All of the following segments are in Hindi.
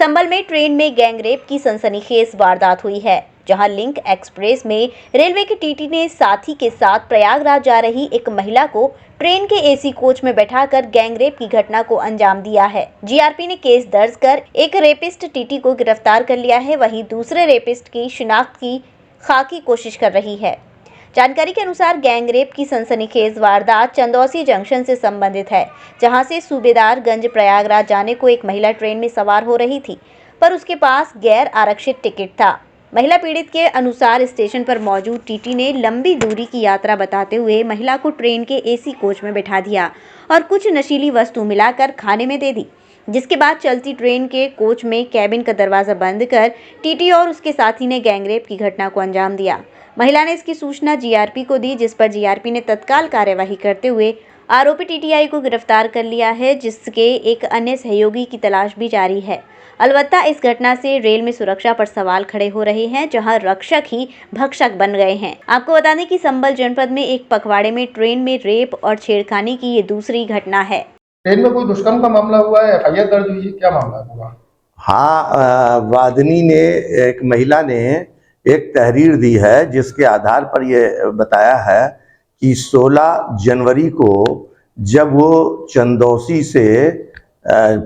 संभल में ट्रेन में गैंगरेप की सनसनीखेज वारदात हुई है, जहां लिंक एक्सप्रेस में रेलवे के टीटी ने साथी के साथ प्रयागराज जा रही एक महिला को ट्रेन के एसी कोच में बैठाकर गैंगरेप की घटना को अंजाम दिया है। जीआरपी ने केस दर्ज कर एक रेपिस्ट टीटी को गिरफ्तार कर लिया है, वहीं दूसरे रेपिस्ट की शिनाख्त की खाकी कोशिश कर रही है। जानकारी के अनुसार गैंगरेप की सनसनीखेज वारदात चंदौसी जंक्शन से संबंधित है, जहां से सूबेदारगंज प्रयागराज जाने को एक महिला ट्रेन में सवार हो रही थी, पर उसके पास गैर आरक्षित टिकट था। महिला पीड़ित के अनुसार स्टेशन पर मौजूद टीटी ने लंबी दूरी की यात्रा बताते हुए महिला को ट्रेन के एसी कोच में बैठा दिया और कुछ नशीली वस्तु मिलाकर खाने में दे दी, जिसके बाद चलती ट्रेन के कोच में कैबिन का दरवाजा बंद कर टीटी और उसके साथी ने गैंगरेप की घटना को अंजाम दिया। महिला ने इसकी सूचना जीआरपी को दी, जिस पर जीआरपी ने तत्काल कार्यवाही करते हुए आरोपी टीटीआई को गिरफ्तार कर लिया है, जिसके एक अन्य सहयोगी की तलाश भी जारी है। अलबत्ता इस घटना से रेल में सुरक्षा पर सवाल खड़े हो रहे हैं, जहां रक्षक ही भक्षक बन गए हैं। आपको बता दें कि संभल जनपद में एक पखवाड़े में ट्रेन में रेप और छेड़खानी की ये दूसरी घटना है। ट्रेन में कोई दुष्कर्म का मामला हुआ है, एफआईआर दर्ज हुई है, क्या मामला हुआ? हाँ, वादनी ने, एक महिला ने एक तहरीर दी है जिसके आधार पर ये बताया है कि 16 जनवरी को जब वो चंदौसी से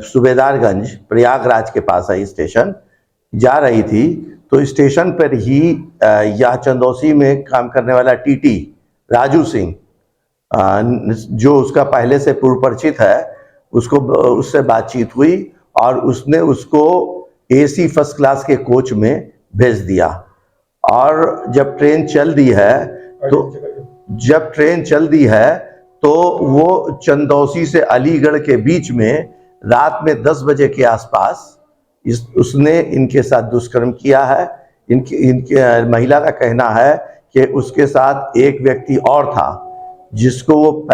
सूबेदारगंज प्रयागराज के पास है स्टेशन जा रही थी, तो स्टेशन पर ही यह चंदौसी में काम करने वाला टीटी राजू सिंह, जो उसका पहले से पूर्व परिचित है, उससे बातचीत हुई और उसने उसको एसी फर्स्ट क्लास के कोच में भेज दिया। और जब ट्रेन चल दी है तो वो चंदौसी से अलीगढ़ के बीच में रात में 10 बजे के आसपास उसने इनके साथ दुष्कर्म किया है। इनके महिला का कहना है कि उसके साथ एक व्यक्ति और था जिसको वो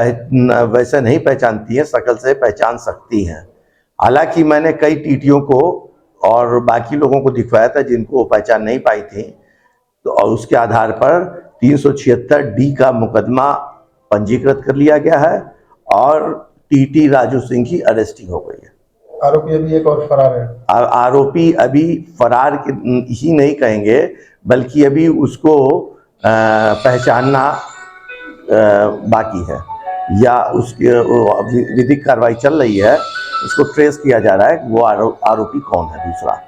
वैसे नहीं पहचानती है, शक्ल से पहचान सकती हैं। हालांकि मैंने कई टीटियों को और बाकी लोगों को दिखवाया था जिनको वो पहचान नहीं पाई थी, तो और उसके आधार पर 376D का मुकदमा पंजीकृत कर लिया गया है और टीटी राजू सिंह की अरेस्टिंग हो गई है। आरोपी अभी एक और फरार है। आरोपी अभी फरार ही नहीं कहेंगे, बल्कि अभी उसको पहचानना बाकी है या उसकी विधिक कार्रवाई चल रही है, उसको ट्रेस किया जा रहा है वो आरोपी कौन है दूसरा।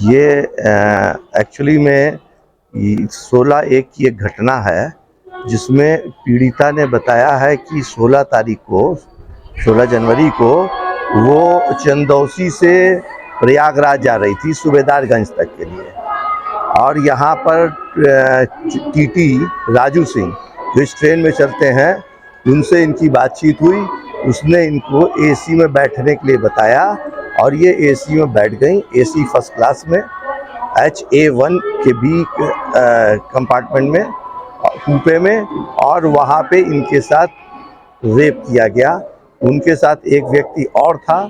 ये एक्चुअली में 16/1 की एक घटना है जिसमें पीड़िता ने बताया है कि 16 जनवरी को वो चंदौसी से प्रयागराज जा रही थी सूबेदारगंज तक के लिए, और यहाँ पर टीटी राजू सिंह जो इस ट्रेन में चलते हैं उनसे इनकी बातचीत हुई। उसने इनको एसी में बैठने के लिए बताया और ये एसी में बैठ गई, एसी फर्स्ट क्लास में HA1 के बी कंपार्टमेंट में, कूपे में, और वहाँ पे इनके साथ रेप किया गया। उनके साथ एक व्यक्ति और था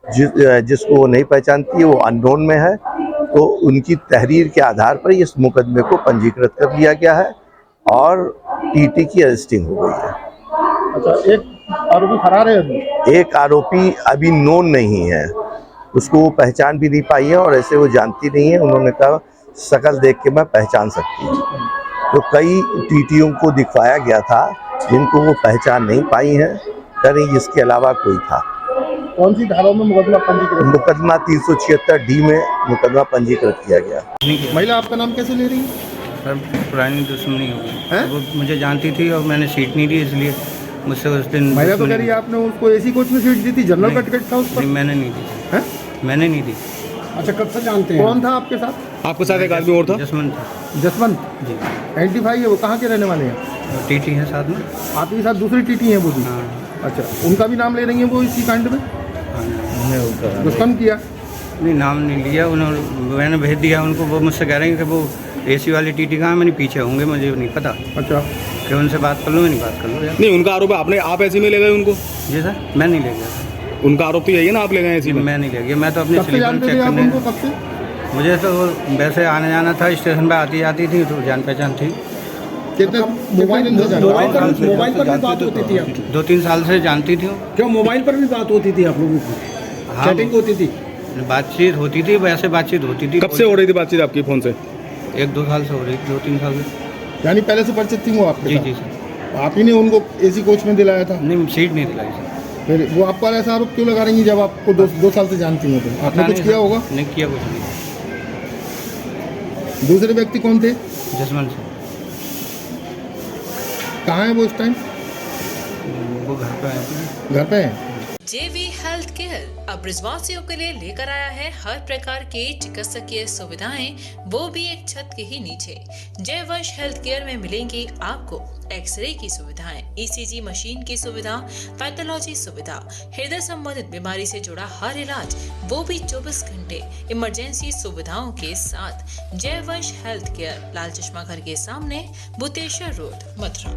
जिसको वो नहीं पहचानती है, वो अननोन में है, तो उनकी तहरीर के आधार पर इस मुकदमे को पंजीकृत कर लिया गया है और टीटी की अरेस्टिंग हो गई है। अच्छा, एक आरोपी फरार है अभी? एक आरोपी अभी नोन नहीं है, उसको वो पहचान भी नहीं पाई है और ऐसे वो जानती नहीं है। उन्होंने कहा शक्ल देख के मैं पहचान सकती हूँ, तो कई टीटियों को दिखवाया गया था जिनको वो पहचान नहीं पाई है, कहीं इसके अलावा कोई था। कौन सी धाराओं में मुकदमा पंजीकृत? मुकदमा 376D में मुकदमा पंजीकृत किया गया। महिला आपका नाम कैसे ले रही है? सर, पुरानी दुश्मनी हो गई। वो मुझे जानती थी और मैंने सीट नहीं दी, इसलिए मुझसे उस दिन महिला तो कह रही है आपने उसको एसी कोच में सीट दी थी, जनरल का टिकट था उस पर? नहीं, मैंने नहीं दी। मैंने नहीं दी। अच्छा, कब से जानते हैं? कौन था आपके साथ? आपके साथ एक आदमी और था? जसवंत जी। आइडेंटिफाई है वो, कहाँ के रहने वाले हैं? टीटी है साथ में। आपके साथ दूसरी टीटी है वो भी? हाँ। अच्छा, उनका भी नाम ले रही है वो इसी कांड में? हाँ। दुष्कर्म किया? नहीं, नाम नहीं लिया उन्होंने, मैंने भेज दिया उनको। वो मुझसे कह रहे हैं कि वो एसी वाली टीटी कहाँ, मैंने पीछे होंगे, मुझे नहीं पता। अच्छा, कि उनसे बात कर लो, मैं नहीं बात कर लो यार। नहीं, उनका आरोप है आप ऐसे में ले गए उनको? जी सर, मैं नहीं ले गया। उनका आरोप तो यही है ना, आप ले गए ऐसे में? मैं नहीं ले गया, मैं तो अपने कब से जानते थे आप उनको? कब से? मुझे तो वैसे आने जाना था, स्टेशन पे आती जाती थी, तो जान पहचान थी। कितने मोबाइल पर भी बात होती थी आपकी? 2-3 साल से जानती थी। क्यों मोबाइल पर भी बात होती थी आप लोगों की? हाँ, चैटिंग होती थी? बातचीत होती थी, वैसे बातचीत होती थी। कब से हो रही थी बातचीत आपकी फोन से? 1-2 साल से हो रही थी, 2-3 साल से। यानी पहले से परिचित थी वो आपके जी साथ? जी सर। आप ही ने उनको एसी कोच में दिलाया था? नहीं, सीट नहीं दिलाई सर। फिर वो आप पर ऐसा आरोप क्यों लगा रही हैं जब आपको 2 साल से जानती हैं? तो आपने पता कुछ नहीं किया सर, होगा? नहीं किया कुछ नहीं। दूसरे व्यक्ति कौन थे? जसवंत सर, कहाँ है वो इस टाइम? वो घर पे आए थे। घर पे हैं? जेवी हेल्थ केयर अब ब्रिजवासियों के लिए लेकर आया है हर प्रकार की चिकित्सकीय सुविधाएं, वो भी एक छत के ही नीचे। जयवंश हेल्थ केयर में मिलेंगी आपको एक्सरे की सुविधाएं, ईसीजी मशीन की सुविधा, पैथोलॉजी सुविधा, हृदय संबंधित बीमारी से जुड़ा हर इलाज, वो भी 24 घंटे इमरजेंसी सुविधाओं के साथ। जयवंश हेल्थ केयर, लाल चश्मा घर के सामने, बुतेश्वर रोड, मथुरा।